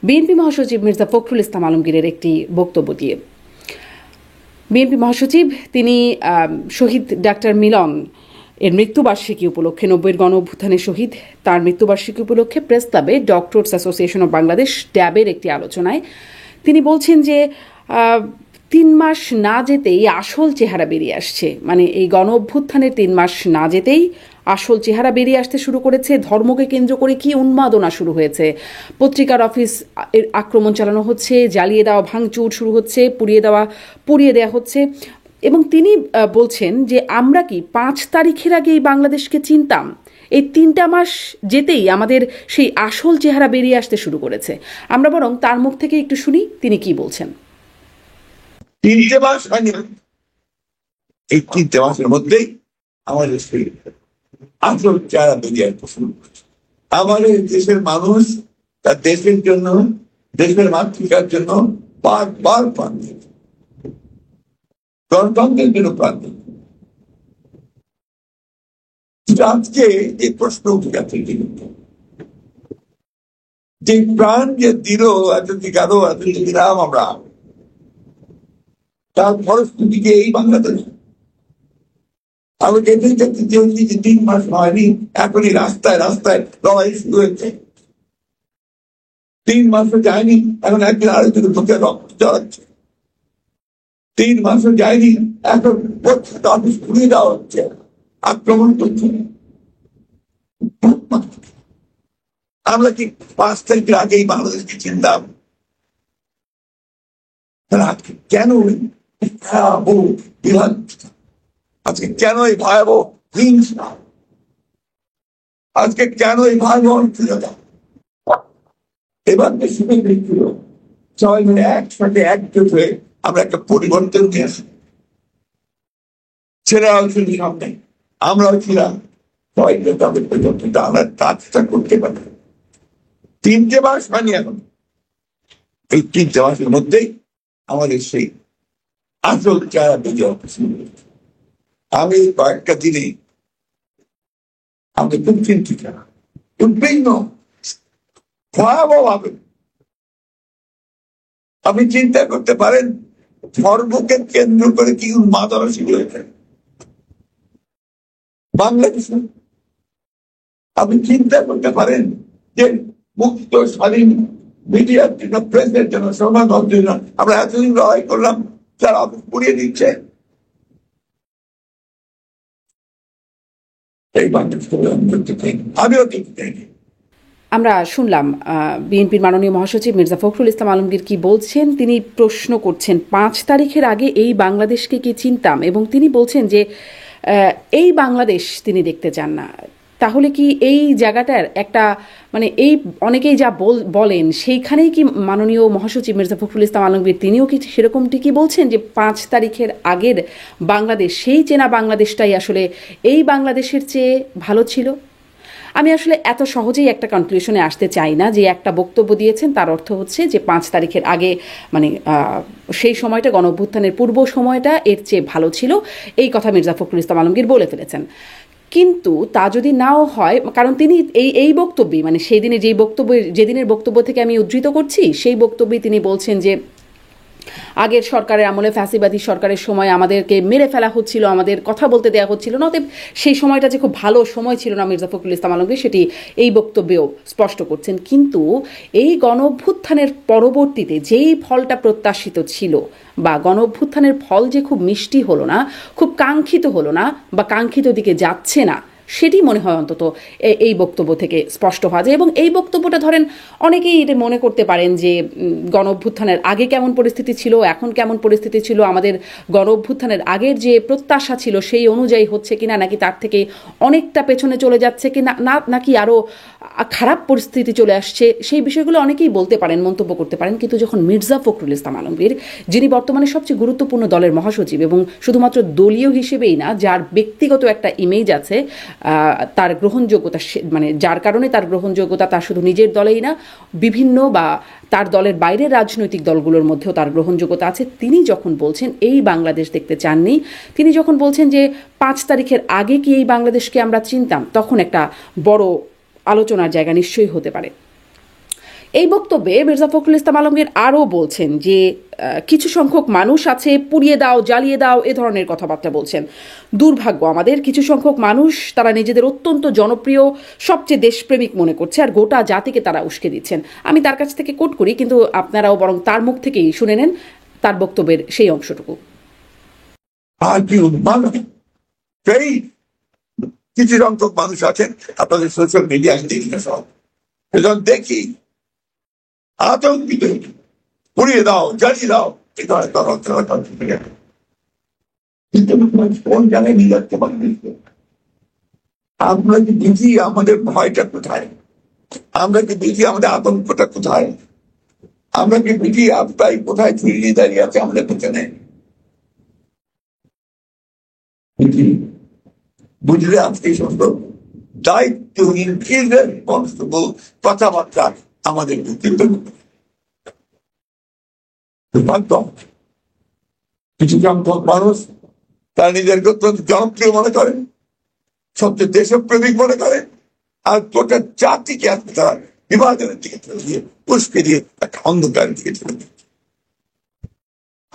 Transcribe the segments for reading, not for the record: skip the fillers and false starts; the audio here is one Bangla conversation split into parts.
বিএনপি মহাসচিব মির্জা ফখরুল ইসলাম আলমগীরের একটি বক্তব্য দিয়ে। বিএনপি মহাসচিব তিনি শহীদ ডাক্তার মিলন এর মৃত্যুবার্ষিকী উপলক্ষে 90-এর গণ অভ্যুত্থানের শহীদ তার মৃত্যুবার্ষিকী উপলক্ষে প্রেস ক্লাবে ডক্টরস অ্যাসোসিয়েশন অব বাংলাদেশ ড্যাবের একটি আলোচনায় তিনি বলছেন যে 3 মাস না যেতেই আসল চেহারা বেরিয়ে আসছে, মানে এই গণ অভ্যুত্থানের 3 মাস না যেতেই আসল চেহারা বেরিয়ে আসতে শুরু করেছে। ধর্মকে কেন্দ্র করে কি উন্মাদনা শুরু হয়েছে, পত্রিকার অফিস এর আক্রমণ চালানো হচ্ছে, জ্বালিয়ে দেওয়া ভাঙচুর শুরু হচ্ছে, পুড়িয়ে দেওয়া হচ্ছে। এবং তিনি বলছেন যে আমরা কি 5 তারিখের আগে এই বাংলাদেশকে চিনতাম? এই 3টা মাস যেতেই আমাদের সেই আসল চেহারা বেরিয়ে আসতে শুরু করেছে। আমরা বরং তার মুখ থেকে একটু শুনি তিনি কি বলছেন। 3টে মাস হয়নি, এই 3টে মাসের মধ্যেই আমাদের সেই আসল চেহারা বেরিয়ে আসতে শুরু করেছে। আমাদের দেশের মানুষ তার দেশের জন্য, দেশের মাতৃকার জন্য বারবার প্রাণ দিয়েছে, গণতন্ত্রের জন্য প্রাণ দিয়েছে। আজকে এই প্রশ্ন উঠে গেছে যে প্রাণ যে দিল এতদিক আরো এতদিক দিলাম আমরা, তার পরিস্থিতিকে এই বাংলাদেশ আমি যেতে যেতে যে 3 মাস হয়নি, এখনই রাস্তায় রাস্তায় লড়াই শুরু হয়েছে। 3 মাসও যায়নি, এখন একদিন আরেকদিন ঢুকে রক্ত চড়াচ্ছে। 3 মাসও যায়নি, এখন প্রত্যেকটা অফিস ঘুরিয়ে দেওয়া হচ্ছে, আক্রমণ করছে। আমরা কি 5 তারিখের আগেই বাংলাদেশকে চিনতাম? আজকে কেন ভয়াবহ বিধান, আজকে কেন এই ভয়াবহ হিংসা, আজকে কেন এই ভয়াবহ স্থিরতা? এবার তো শুনে দেখছিল সবাই মিলে একসাথে একজোট হয়ে আমরা একটা পরিবর্তন নিয়ে আসি। ছেলেরাও ছিল সামনে, আমরাও ছিলাম, সবাই তাদের পরিবর্তনটা আমরা কাজটা করতে পারি। 3টে মাস হয়নি এখন, এই 3টে মাসের মধ্যেই আমাদের সেই আসল চেহারা বেরিয়ে আসতে শুরু করেছে। আমি কয়েকটা দিনে আমাদের খুব চিন্তিত, উদ্বিগ্ন, ভয়াবহ ভাবে। আপনি চিন্তা করতে পারেন ধর্মকে কেন্দ্র করে কি উন্মাদনা শুরু হয়েছে বাংলাদেশে? আপনি চিন্তা করতে পারেন যে মুক্ত স্বাধীন মিডিয়ার জন্য, প্রেসের জন্য, সংবাদের জন্য আমরা এতদিন লড়াই করলাম, তারা অফিস পুড়িয়ে দিচ্ছে। এই বাংলাদেশকে আমিও দেখতে চাইনি। আমরা শুনলাম বিএনপির মাননীয় মহাসচিব মির্জা ফখরুল ইসলাম আলমগীর কি বলছেন। তিনি প্রশ্ন করছেন 5 তারিখের আগে এই বাংলাদেশকে কি চিনতাম, এবং তিনি বলছেন যে এই বাংলাদেশ তিনি দেখতে চান না। তাহলে কি এই জায়গাটার একটা মানে এই অনেকেই যা বলেন সেইখানেই কি মাননীয় মহাসচিব মির্জা ফখরুল ইসলাম আলমগীর তিনিও কি সেরকমটি কি বলছেন যে 5 তারিখের আগের বাংলাদেশ, সেই চেনা বাংলাদেশটাই আসলে এই বাংলাদেশের চেয়ে ভালো ছিল? আমি আসলে এত সহজেই একটা কনক্লুশনে আসতে চাই না যে একটা বক্তব্য দিয়েছেন তার অর্থ হচ্ছে যে 5 তারিখের আগে মানে সেই সময়টা গণ অভ্যুত্থানের পূর্ব সময়টা এর চেয়ে ভালো ছিল, এই কথা মির্জা ফখরুল ইসলাম আলমগীর বলে ফেলেছেন। কিন্তু তা যদি নাও হয়, কারণ তিনি এই বক্তব্যই মানে সেই দিনে যেদিনের বক্তব্য থেকে আমি উদ্ধৃত করছি সেই বক্তব্যে তিনি বলছেন যে আগের সরকারের আমলে, ফ্যাসিবাদী সরকারের সময় আমাদেরকে মেরে ফেলা হচ্ছিল, আমাদের কথা বলতে দেওয়া হচ্ছিল না, অতএব সেই সময়টা যে খুব ভালো সময় ছিল না মির্জা ফখরুল ইসলাম আলমগীর সেটি এই বক্তব্যেও স্পষ্ট করছেন। কিন্তু এই গণ অভ্যুত্থানের পরবর্তীতে যেই ফলটা প্রত্যাশিত ছিল বা গণ অভ্যুত্থানের ফল যে খুব মিষ্টি হলো না, খুব কাঙ্ক্ষিত হলো না বা কাঙ্ক্ষিত দিকে যাচ্ছে না, সেটি মনে হয় অন্তত এই বক্তব্য থেকে স্পষ্ট হওয়া যায়। এবং এই বক্তব্যটা ধরেন অনেকেই এটা মনে করতে পারেন যে গণ অভ্যুত্থানের আগে কেমন পরিস্থিতি ছিল, এখন কেমন পরিস্থিতি ছিল, আমাদের গণ অভ্যুত্থানের আগের যে প্রত্যাশা ছিল সেই অনুযায়ী হচ্ছে কিনা, নাকি তার থেকে অনেকটা পেছনে চলে যাচ্ছে কি না, নাকি আরও খারাপ পরিস্থিতি চলে আসছে, সেই বিষয়গুলো অনেকেই বলতে পারেন, মন্তব্য করতে পারেন। কিন্তু যখন মির্জা ফখরুল ইসলাম আলমগীর, যিনি বর্তমানে সবচেয়ে গুরুত্বপূর্ণ দলের মহাসচিব এবং শুধুমাত্র দলীয় হিসেবেই না, যার ব্যক্তিগত একটা ইমেজ আছে, তার গ্রহণযোগ্যতা মানে যার কারণে তার গ্রহণযোগ্যতা তার শুধু নিজের দলেই না, বিভিন্ন বা তার দলের বাইরের রাজনৈতিক দলগুলোর মধ্যেও তার গ্রহণযোগ্যতা আছে, তিনি যখন বলছেন এই বাংলাদেশ দেখতে চাননি, তিনি যখন বলছেন যে 5 তারিখের আগে কি এই বাংলাদেশকে আমরা চিনতাম, তখন একটা বড় আলোচনার জায়গা নিশ্চয়ই হতে পারে। এই বক্তব্যে মির্জা ফখরুল ইসলাম আলমগীর আরও বলছেন যে কিছু সংখ্যক মানুষ আছে, পুড়িয়ে দাও, জ্বালিয়ে দাও, এ ধরনের কথাবার্তা বলছেন। দুর্ভাগ্য আমাদের, কিছু সংখ্যক মানুষ তারা নিজেদের অত্যন্ত জনপ্রিয়, সবচেয়ে দেশপ্রেমিক মনে করছে, আর গোটা জাতিকে তারা উস্কে দিচ্ছেন। আমি তার কাছ থেকে কোট করি, কিন্তু আপনারাও বরং তার মুখ থেকেই শুনে নেন তার বক্তব্যের সেই অংশটুকু। আর কি উন্মাদনা! সেই কিছু সংখ্যক মানুষ আছেন, আপনাদের সোশ্যাল মিডিয়ায় দেখি না সব, সেজন দেখি আতঙ্কিত, পুড়িয়ে দাও, জ্বালিয়ে দাও, কিন্তু কোন জায়গায় নিয়ে যাচ্ছে পারবেন? আমরা কি বুঝি আমাদের ভয়টা কোথায়? আমরা কি বুঝি আমাদের আতঙ্কটা কোথায়? আমরা কি বুঝি আপনাই কোথায় ফিরিয়ে দাঁড়িয়ে আছে আমাদের পেছনে? বুঝলে আজকে সুন্দর দায়িত্বহীন রেসপন্সিবল কথাবার্তা আমাদের কিছু সংখ্যক মানুষ তারা নিজেকে অত্যন্ত জনপ্রিয় মনে করেন, সবচেয়ে দেশপ্রেমিক মনে করেন, আর গোটা জাতিকে আজকে তারা বিভাজনের দিকে চলে দিয়ে, পুষ্পে দিয়ে একটা অন্ধকারের দিকে চলে দিয়ে।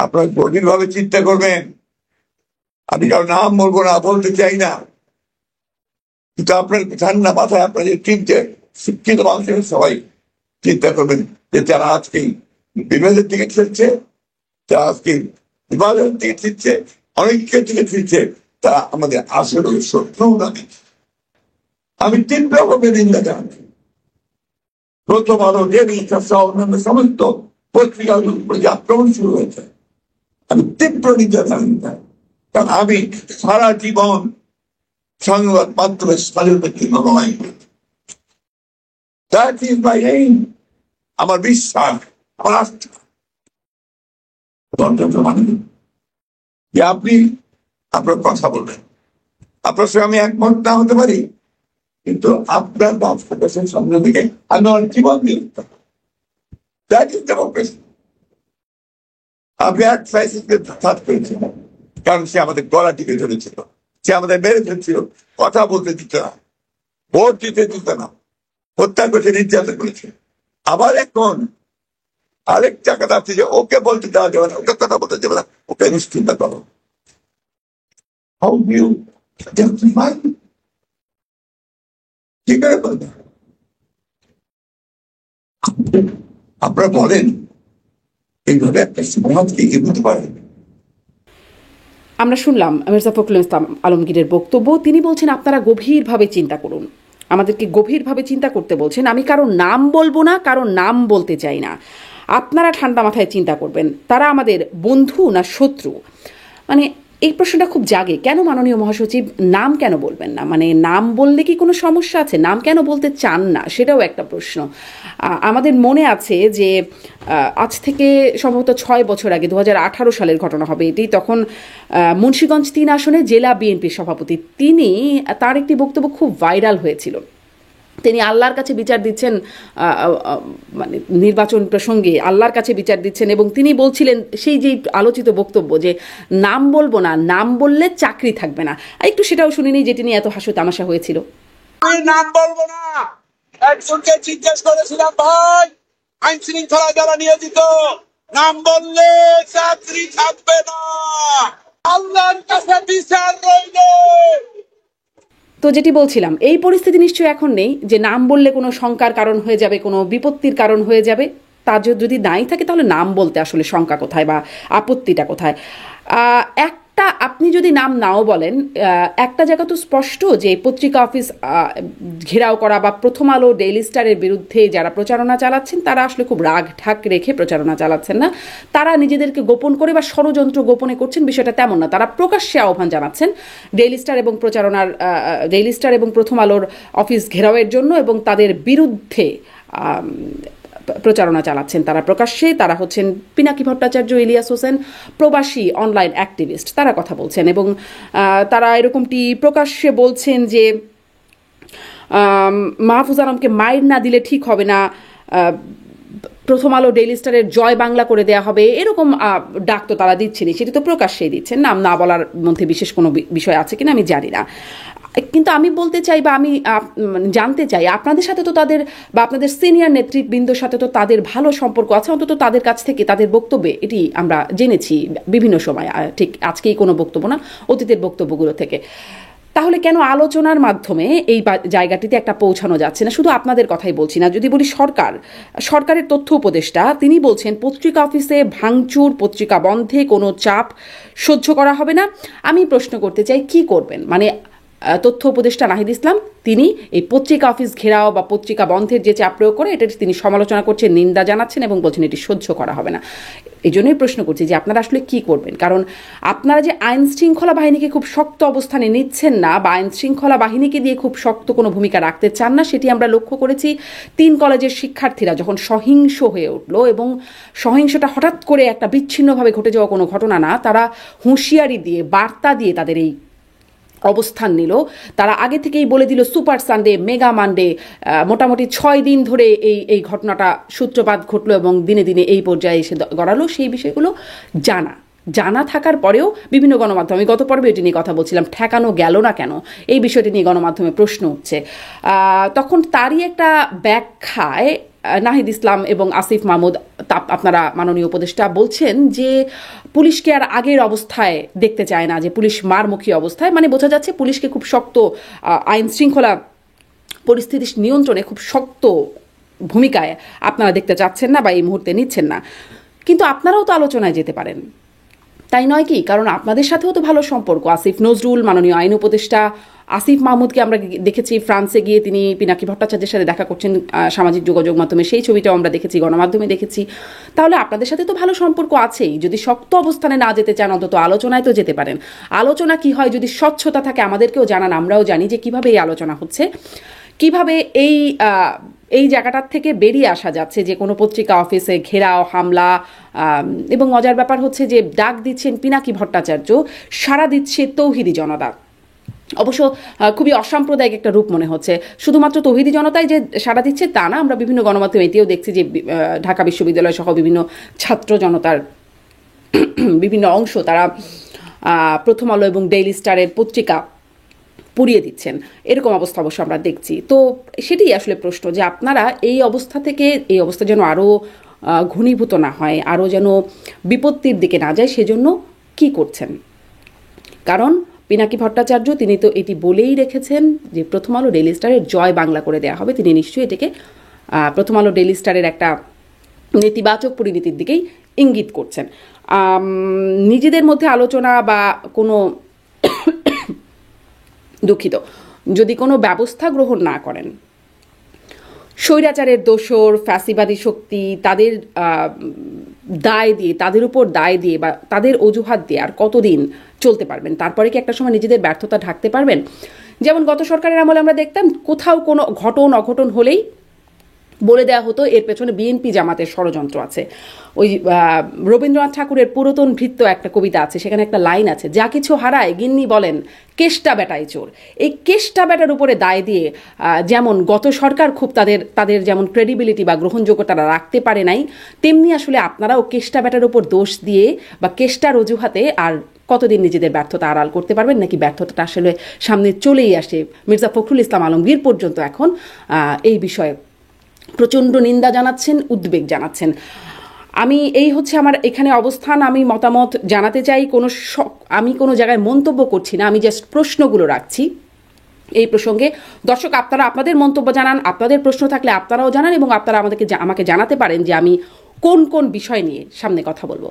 আপনারা গভীর ভাবে চিন্তা করবেন। আমি কারো নাম বলবো না, বলতে চাই না, কিন্তু আপনার ঠান্ডা মাথায় আপনাদের চিনতে শিক্ষিত মানুষের সবাই চিন্তা করবেন যে যারা আজকে বিভেদের দিকে ঠেলছে, যারা আজকে বিভাজনের দিকে ঠেলছে, অনেকের দিকে ঠেলছে, তারা আমাদের আসলে শত্রু নয়। আমি তীব্রভাবে নিন্দা জানাচ্ছি। প্রথম আলো, ডেলি সহ অন্যান্য সমস্ত পত্রিকাগুলোর উপরে যে আক্রমণ শুরু হয়েছে, আমি তীব্র নিন্দা জানাই। কারণ আমি সারা জীবন সংবাদ মাধ্যমের স্বাধীনতার জন্য লড়াই করেছি। That is my aim. আমার বিশ্বাস, আমার আস্থা। যে আপনি আপনার কথা বলবেন, আপনার সঙ্গে আমি একমত না হতে পারি, কিন্তু আপনার বাস্তবের সামনে দিকে আমি আমার জীবন দিয়ে দিতাম। That is democracy. আপনি এক ফ্যাসিস্টকে ধাত করেছিলেন, কারণ সে আমাদের গলা টিপে ধরেছিল, সে আমাদের মেরে ফেলছিল, কথা বলতে দিত না, ভোট দিতে দিত না, হত্যা করেছে, নির্যাতন করেছে। আবার এখন আরেক জায়গাটা আছে যে ওকে বলতে দেওয়া যাবে না, ওকে কথা বলতে দেবে না, ওকে নিশ্চিন্তা করো। How do you justify? কি করে বলবে? আপনারা বলেন এইভাবে একটা সমাজকে এগোতে পারে? আমরা শুনলাম মির্জা ফখরুল ইসলাম আলমগীরের বক্তব্য। তিনি বলছেন আপনারা গভীরভাবে চিন্তা করুন, আমাদেরকে গভীরভাবে চিন্তা করতে বলছেন। আমি কারো নাম বলবো না, কারো নাম বলতে চাই না, আপনারা ঠান্ডা মাথায় চিন্তা করবেন তারা আমাদের বন্ধু না শত্রু। মানে এই প্রশ্নটা খুব জাগে, কেন মাননীয় মহাসচিব নাম কেন বলবেন না? মানে নাম বললে কি কোনো সমস্যা আছে? নাম কেন বলতে চান না, সেটাও একটা প্রশ্ন। আমাদের মনে আছে যে আজ থেকে সম্ভবত 6 বছর আগে 2018 সালের ঘটনা হবে এটি, তখন মুন্সিগঞ্জ 3 আসনে জেলা বিএনপির সভাপতি তিনি, তার একটি বক্তব্য খুব ভাইরাল হয়েছিল। তিনি আল্লাহর কাছে বিচার দিচ্ছেন, মানে নির্বাচন প্রসঙ্গে আল্লাহর কাছে বিচার দিচ্ছেন, এবং তিনি বলছিলেন সেই যে আলোচিত বক্তব্য যে নাম বলবো না, নাম বললে চাকরি থাকবে না। একটু সেটাও শুনিনি যেটি নিয়ে এত হাসি তামাশা হয়েছিল। আমি নাম বলবো না, একজনকে জিজ্ঞেস করেছিলাম, ভাই আইন শৃঙ্খলা যারা নিয়োজিত, নাম বললে চাকরি থাকবে না, আল্লাহর কাছে বিচার রইল। তো যেটি বলছিলাম, এই পরিস্থিতি নিশ্চয়ই এখন নেই যে নাম বললে কোনো শঙ্কার কারণ হয়ে যাবে, কোনো বিপত্তির কারণ হয়ে যাবে। তা যদি নাই থাকে তাহলে নাম বলতে আসলে শঙ্কা কোথায় বা আপত্তিটা কোথায়? একটা, আপনি যদি নাম নাও বলেন, একটা জায়গা তো স্পষ্ট যে পত্রিকা অফিস ঘেরাও করা বা প্রথম আলো, ডেইলি স্টারের বিরুদ্ধে যারা প্রচারণা চালাচ্ছেন তারা আসলে খুব রাগ ঢাক রেখে প্রচারণা চালাচ্ছেন না, তারা নিজেদেরকে গোপন করে বা ষড়যন্ত্র গোপনে করছেন, বিষয়টা তেমন না। তারা প্রকাশ্যে আহ্বান জানাচ্ছেন ডেইলি স্টার এবং প্রথম আলোর অফিস ঘেরাওয়ের জন্য, এবং তাদের বিরুদ্ধে প্রচারণা চালাচ্ছেন তারা প্রকাশ্যে। তারা হচ্ছেন পিনাকি ভট্টাচার্য, ইলিয়াস হোসেন, প্রবাসী অনলাইন অ্যাক্টিভিস্ট, তারা কথা বলছেন, এবং তারা এরকমটি প্রকাশ্যে বলছেন যে মাহফুজ আলমকে মাইর না দিলে ঠিক হবে না, প্রথম আলো ডেইলি স্টারের জয় বাংলা করে দেয়া হবে, এরকম ডাক তো তারা দিচ্ছেনই, সেটি তো প্রকাশ্যেই দিচ্ছেন। নাম না বলার মধ্যে বিশেষ কোনো বিষয় আছে কিনা আমি জানি না। কিন্তু আমি বলতে চাই বা আমি জানতে চাই, আপনাদের সাথে তো তাদের বা আপনাদের সিনিয়র নেতৃবৃন্দর সাথে তো তাদের ভালো সম্পর্ক আছে, অন্তত তাদের কাছ থেকে তাদের বক্তব্যে এটি আমরা জেনেছি বিভিন্ন সময়, ঠিক আজকেই কোনো বক্তব্য না, অতীতের বক্তব্যগুলো থেকে। তাহলে কেন আলোচনার মাধ্যমে এই জায়গাটিতে একটা পৌঁছানো যাচ্ছে না? শুধু আপনাদের কথাই বলছি না, যদি বলি সরকারের তথ্য উপদেষ্টা তিনি বলছেন পত্রিকা অফিসে ভাঙচুর, পত্রিকা বন্ধে কোনো চাপ সহ্য করা হবে না। আমি প্রশ্ন করতে চাই, কি করবেন? মানে তথ্য উপদেষ্টা নাহিদ ইসলাম তিনি এই পত্রিকা অফিস ঘেরাও বা পত্রিকা বন্ধের যে চাপ প্রয়োগ করে, এটা তিনি সমালোচনা করছেন, নিন্দা জানাচ্ছেন এবং বলছেন এটি সহ্য করা হবে না। এই জন্যই প্রশ্ন করছি যে আপনারা আসলে কি করবেন, কারণ আপনারা যে আইন শৃঙ্খলা বাহিনীকে খুব শক্ত অবস্থানে নিচ্ছেন না বা আইন শৃঙ্খলা বাহিনীকে দিয়ে খুব শক্ত কোনো ভূমিকা রাখতে চান না, সেটি আমরা লক্ষ্য করেছি 3 কলেজের শিক্ষার্থীরা যখন সহিংস হয়ে উঠলো, এবং সহিংসটা হঠাৎ করে একটা বিচ্ছিন্নভাবে ঘটে যাওয়া কোনো ঘটনা না, তারা হুঁশিয়ারি দিয়ে, বার্তা দিয়ে তাদের এই অবস্থান নিল। তারা আগে থেকেই বলে দিল সুপার সানডে, মেগা মানডে, মোটামুটি 6 দিন ধরে এই ঘটনাটা সূত্রপাত ঘটলো এবং দিনে দিনে এই পর্যায়ে এসে গড়ালো। সেই বিষয়গুলো জানা থাকার পরেও বিভিন্ন গণমাধ্যমে, আমি গত পর্বে এটি নিয়ে কথা বলছিলাম, ঠেকানো গেল না কেন, এই বিষয়টি নিয়ে গণমাধ্যমে প্রশ্ন উঠছে। তখন তারই একটা ব্যাখ্যায় নাহিদ ইসলাম এবং আসিফ মাহমুদ, আপনারা মাননীয় উপদেষ্টা বলছেন যে পুলিশকে আর আগের অবস্থায় দেখতে চায় না, যে পুলিশ মারমুখী অবস্থায়, মানে বোঝা যাচ্ছে পুলিশকে খুব শক্ত আইন শৃঙ্খলা পরিস্থিতি নিয়ন্ত্রণে খুব শক্ত ভূমিকায় আপনারা দেখতে চাচ্ছেন না বা এই মুহূর্তে নিচ্ছেন না। কিন্তু আপনারাও তো আলোচনায় যেতে পারেন, তাই নয় কি? কারণ আপনাদের সাথেও তো ভালো সম্পর্ক। আসিফ নজরুল, মাননীয় আইন উপদেষ্টা আসিফ মাহমুদকে আমরা দেখেছি ফ্রান্সে গিয়ে তিনি পিনাকি ভট্টাচার্যের সাথে দেখা করছেন সামাজিক যোগাযোগ মাধ্যমে, সেই ছবিটাও আমরা দেখেছি, গণমাধ্যমে দেখেছি। তাহলে আপনাদের সাথে তো ভালো সম্পর্ক আছেই। যদি শক্ত অবস্থানে না যেতে চান, অন্তত আলোচনায় তো যেতে পারেন। আলোচনা কি হয় যদি স্বচ্ছতা থাকে, আমাদেরকেও জানান, আমরাও জানি যে কিভাবে এই আলোচনা হচ্ছে, কিভাবে এই জায়গাটার থেকে বেরিয়ে আসা যাচ্ছে, যে কোনো পত্রিকা অফিসে ঘেরাও, হামলা, এবং মজার ব্যাপার হচ্ছে যে ডাক দিচ্ছেন পিনাকি ভট্টাচার্য, সাড়া দিচ্ছে তৌহিদি জনতা। অবশ্য খুবই অসাম্প্রদায়িক একটা রূপ মনে হচ্ছে। শুধুমাত্র তৌহিদি জনতাই যে সাড়া দিচ্ছে তা না, আমরা বিভিন্ন গণমাধ্যমে এটিও দেখছি যে ঢাকা বিশ্ববিদ্যালয় সহ বিভিন্ন ছাত্র জনতার বিভিন্ন অংশ তারা প্রথম আলো এবং ডেইলি স্টারের পত্রিকা পুড়িয়ে দিচ্ছেন, এরকম অবস্থা অবশ্য আমরা দেখছি। তো সেটাই আসলে প্রশ্ন, যে আপনারা এই অবস্থা থেকে, এই অবস্থা যেন আরও ঘনীভূত না হয়, আরও যেন বিপত্তির দিকে না যায়, সেজন্য কি করছেন? কারণ পিনাকি ভট্টাচার্য তিনি তো এটি বলেই রেখেছেন যে প্রথম আলো ডেইলি স্টারের জয় বাংলা করে দেওয়া হবে। তিনি নিশ্চয়ই এটাকে প্রথম আলো ডেইলি স্টারের একটা নেতিবাচক পরিণতির দিকেই ইঙ্গিত করছেন। নিজেদের মধ্যে আলোচনা বা কোনো দুঃখিত, যদি কোনো ব্যবস্থা গ্রহণ না করেন, স্বৈরাচারের দোসর, ফ্যাসিবাদী শক্তি তাদের দায় দিয়ে, তাদের উপর দায় দিয়ে বা তাদের অজুহাত দিয়ে আর কতদিন চলতে পারবেন? তারপরে কি একটা সময় নিজেদের ব্যর্থতা ঢাকতে পারবেন? যেমন গত সরকারের আমলে আমরা দেখতাম কোথাও কোনো অঘটন হলেই বলে দেওয়া হতো এর পেছনে বিএনপি জামাতের ষড়যন্ত্র আছে। ওই রবীন্দ্রনাথ ঠাকুরের পুরাতন ভৃত্য একটা কবিতা আছে, সেখানে একটা লাইন আছে, যা কিছু হারায় গিন্নি বলেন কেষ্টা বেটাই চোর। এই কেষ্টা বেটার উপরে দায় দিয়ে যেমন গত সরকার খুব তাদের যেমন ক্রেডিবিলিটি বা গ্রহণযোগ্যতা রাখতে পারে নাই, তেমনি আসলে আপনারাও কেষ্টা বেটার উপর দোষ দিয়ে বা কেষ্টার অজুহাতে আর কতদিন নিজেদের ব্যর্থতা আড়াল করতে পারবেন? নাকি ব্যর্থতাটা আসলে সামনে চলেই আসে? মির্জা ফখরুল ইসলাম আলমগীর পর্যন্ত এখন এই বিষয়ে প্রচণ্ড নিন্দা জানাচ্ছেন, উদ্বেগ জানাচ্ছেন। এই হচ্ছে আমার এখানে অবস্থান। আমি মতামত জানাতে চাই, আমি কোনো জায়গায় মন্তব্য করছি না, আমি জাস্ট প্রশ্নগুলো রাখছি এই প্রসঙ্গে। দর্শক, আপনারা আপনাদের মন্তব্য জানান, আপনাদের প্রশ্ন থাকলে আপনারাও জানান, এবং আপনারা আমাকে জানাতে পারেন যে আমি কোন কোন বিষয় নিয়ে সামনে কথা বলবো।